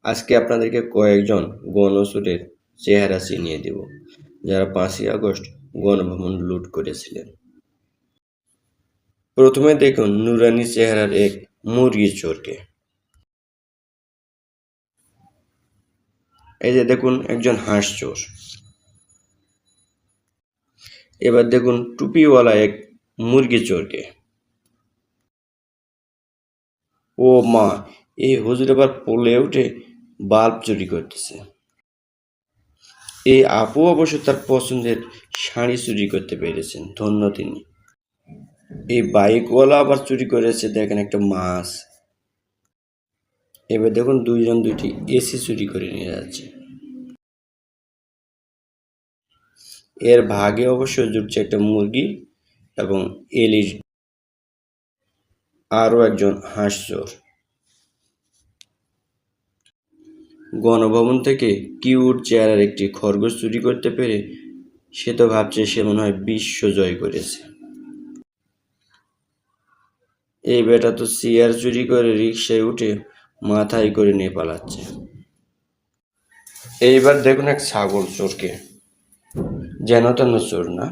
আজকে আপনাদেরকে কয়েকজন গণচোরের চেহারা চিনিয়ে দেব, যারা 5ই আগস্ট গণভবন লুট করেছিলেন। প্রথমে দেখুন নুরানি চেহারার এক মুরগি চোরকে। এই যে দেখুন একজন হাঁস চোর। এবার দেখুন টুপিওয়ালা এক মুরগি চোরকে। ও মা, এই হুজুর এবার পোলে উঠে বাল্ব চুরি করতেছে। এই আপু অবশ্য তার পছন্দের শাড়ি চুরি করতে পেরেছেন, ধন্য তিনি। এই বাইকওয়ালা আবার চুরি করেছে দেখেন একটা মাছ। এবার দেখুন দুইজন দুইটি এসি চুরি করে নিয়ে যাচ্ছে। এর ভাগে অবশ্য জুটছে একটা মুরগি এবং এলইডি। আরও একজন হাঁস চোর। গণভবন থেকে কিউট চেয়ারের একটি খরগোশ চুরি করতে পেরে সে তো ভাবছে সে মনে হয় বিশ্ব জয় করেছে। এই বেটা তো চেয়ার চুরি করে রিকশায় উঠে মাথায় করে নিয়ে পালাচ্ছে। এইবার দেখুন এক ছাগল চোরকে। যেন তেন চোর না,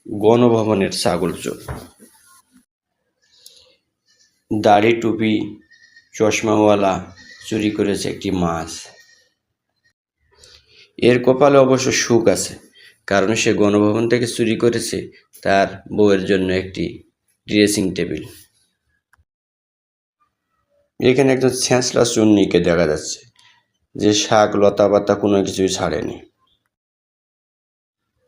গণভবনের ছাগল চোর। দাড়ি টুপি চশমাওয়ালা চুরি করেছে একটি মাছ। এর কপালে অবশ্য সুখ আছে, কারণ সে গণভবন থেকে চুরি করেছে তার বউয়ের জন্য একটি ড্রেসিং টেবিল। এখানে একজন ছ্যাঁচলা চুন্নিকে দেখা যাচ্ছে, যে শাক লতা পাতা কোনো কিছুই ছাড়েনি।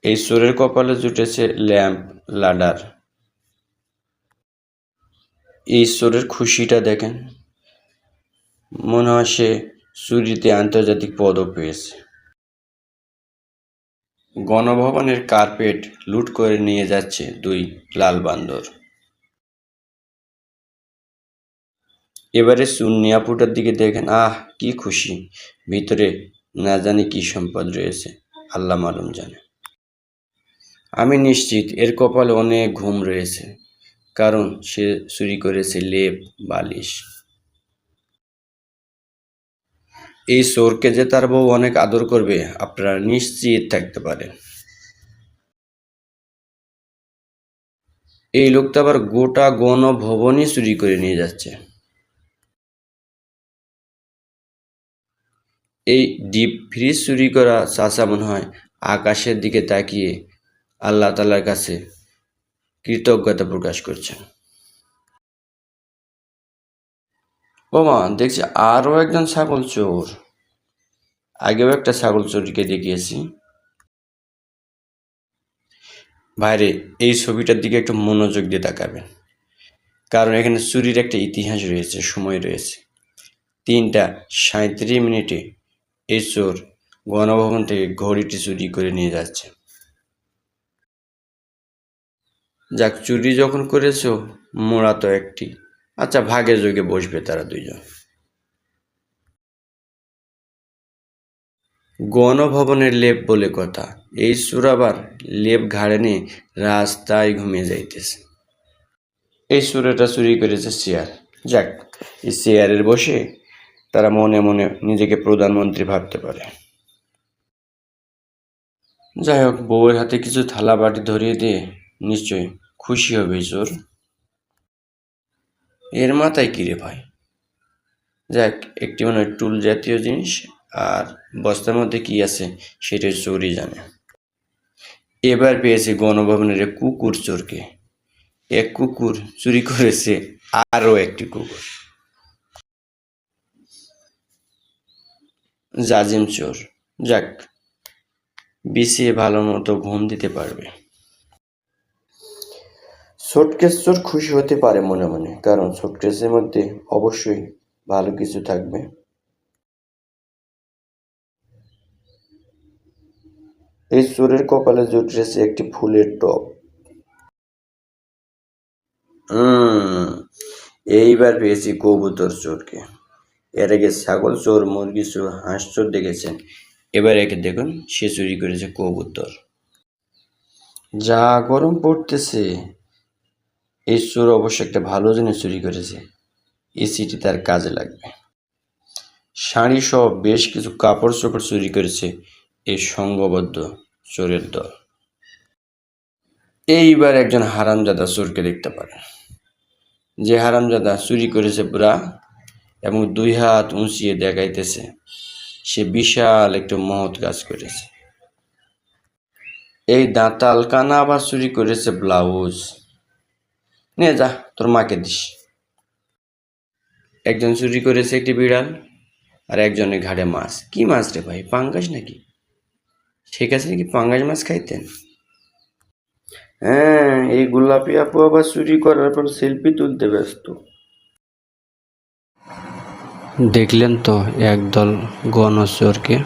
এই চোরের কপালে জুটেছে ল্যাম্প লাডার। এই চোরের খুশিটা দেখেন, মনে হয় সে চুরিতে আন্তর্জাতিক পদক পেয়েছে। গণভবনের কার্পেট লুট করে নিয়ে যাচ্ছে দুই লাল বান্দর। এবারে চুন্নি আপুটার দিকে দেখেন, আহ কি খুশি, ভিতরে না জানি কি সম্পদ রয়েছে, আল্লাহ মালুম জানে। আমি নিশ্চিত এর কপালে অনেক ঘুম রয়েছে, কারণ সে চুরি করেছে লেপ বালিশ। এই চোরকে যে তার বউ অনেক আদর করবে আপনারা নিশ্চিত থাকতে পারেন। এই লোকটা আবার গোটা গণভবনই চুরি করে নিয়ে যাচ্ছে। এই ডিপ ফ্রিজ চুরি করা চাচা মনে হয় আকাশের দিকে তাকিয়ে আল্লাহ তাআলার কাছে কৃতজ্ঞতা প্রকাশ করছেন। ও মা, দেখছি আরও একজন ছাগল চোর। আগেও একটা ছাগল চোরকে দেখিয়েছি। ভাইরে, এই ছবিটার দিকে একটু মনোযোগ দিয়ে তাকাবেন, কারণ এখানে চুরির একটা ইতিহাস রয়েছে, সময় রয়েছে। 3টা 37 মিনিটে এই চোর গণভবন থেকে ঘড়িটি চুরি করে নিয়ে যাচ্ছে। যাক, চুরি যখন করেছো মোড়া তো একটি, আচ্ছা ভাগে যোগে বসবে তারা দুইজন। গণভবনের লেপ বলে কথা, এই চোর আবার লেপ ঘাড়ে নিয়ে রাস্তায় ঘুমিয়ে যাইতেছে। এই চোরেটা চুরি করেছে চেয়ার। যাক, এই চেয়ারের বসে তারা মনে মনে নিজেকে প্রধানমন্ত্রী ভাবতে পারে। যাই হোক, বউয়ের হাতে কিছু থালা বাটি ধরিয়ে দিয়ে নিশ্চয়ই খুশি হবে এই চোর। এর মাথায় কিরে ভাই? যাক, একটি মনে হয় টুল জাতীয় জিনিস, আর বস্তার মধ্যে কি আছে সেটা চোরই জানে। এবার পেয়েছে গণভবনের এক কুকুর চোরকে। এক কুকুর চুরি করেছে আরও একটি কুকুর। জাজিম চোর। যাক, বিছিয়ে ভালো মতো ঘুম দিতে পারবে। সুটকেস চোর খুশি হতে পারে মনে মনে, কারণ সুটকেসের মধ্যে অবশ্যই ভালো কিছু থাকবে। এই চোরের কপালে জুটেছে একটি ফুলের টব। এইবার পেয়েছি কবুতর চোরকে। এর আগে ছাগল চোর, মুরগি চোর, হাঁস চোর দেখেছেন, এবার একে দেখুন সে চুরি করেছে কবুতর। যা গরম পড়তেছে, এই চোর অবশ্য একটা ভালো জিনিস চুরি করেছে, এসিটি তার কাজে লাগবে। শাড়ি সহ বেশ কিছু কাপড় চোপড় চুরি করেছে এই সংঘবদ্ধ চোরের দল। এইবার একজন হারামজাদা চোরকে দেখতে পারে, যে হারামজাদা চুরি করেছে পুরা এবং 2 হাত উঁচিয়ে দেখাইতেছে সে বিশাল একটু মহৎ কাজ করেছে। এই দাঁতাল কানা আবার চুরি করেছে ব্লাউজ। নে যা তোর মাকে দিস। একজন চুরি করেছে একটি বিড়াল, আর একজনের ঘাড়ে মাছ। কি মাছ রে ভাই, পাঙ্গাস নাকি? ঠিক আছে নাকি পাঙ্গাস মাছ খাইতেন? হ্যাঁ, এই গোলাপি আপু আবার চুরি করার পর সেলফি তুলতে ব্যস্ত। দেখলেন তো একদল গণচোরকে।